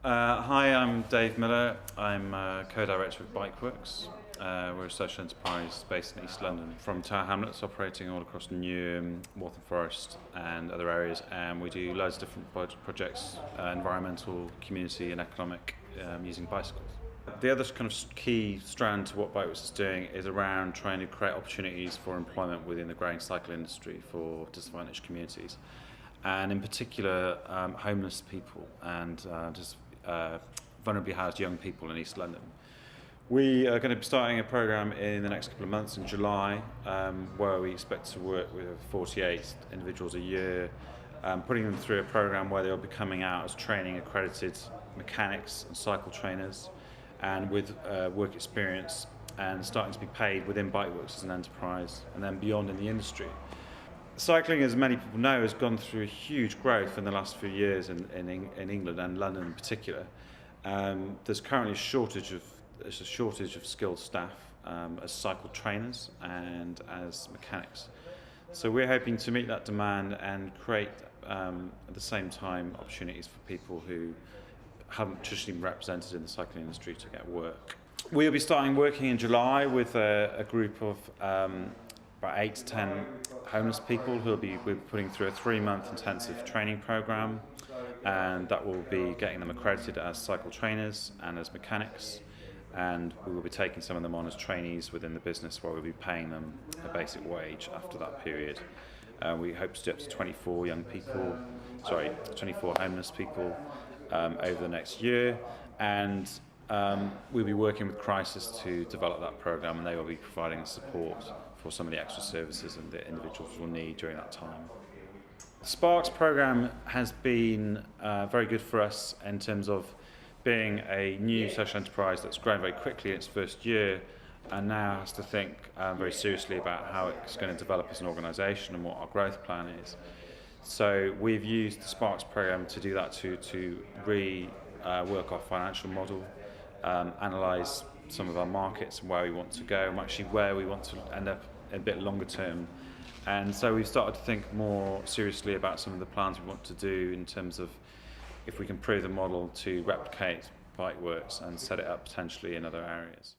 Hi, I'm Dave Miller. I'm co-director of Bikeworks. We're a social enterprise based in East London, from Tower Hamlets, operating all across Newham, Waltham Forest and other areas, and we do loads of different projects, environmental, community and economic, using bicycles. The other kind of key strand to what Bikeworks is doing is around trying to create opportunities for employment within the growing cycle industry for disadvantaged communities, and in particular homeless people and vulnerably housed young people in East London. We are going to be starting a programme in the next couple of months in July, where we expect to work with 48 individuals a year, putting them through a programme where they'll be coming out as training accredited mechanics and cycle trainers, and with work experience, and starting to be paid within Bikeworks as an enterprise and then beyond in the industry. Cycling, as many people know, has gone through a huge growth in the last few years in England and London in particular. There's currently a shortage of skilled staff as cycle trainers and as mechanics. So we're hoping to meet that demand and create at the same time opportunities for people who haven't traditionally been represented in the cycling industry to get work. We'll be starting working in July with a group of about 8 to 10 homeless people who we're putting through a 3-month intensive training program, and that will be getting them accredited as cycle trainers and as mechanics, and we will be taking some of them on as trainees within the business, where we'll be paying them a basic wage after that period. We hope to do up to 24 homeless people over the next year, and we'll be working with Crisis to develop that program, and they will be providing support for some of the extra services and that individuals will need during that time. The Sparks program has been very good for us in terms of being a new social enterprise that's grown very quickly in its first year, and now has to think very seriously about how it's going to develop as an organisation and what our growth plan is. So we've used the Sparks program to do that, to rework our financial model, analyse some of our markets and where we want to go, and actually where we want to end up a bit longer term. And so we've started to think more seriously about some of the plans we want to do in terms of if we can prove the model to replicate Bikeworks and set it up potentially in other areas.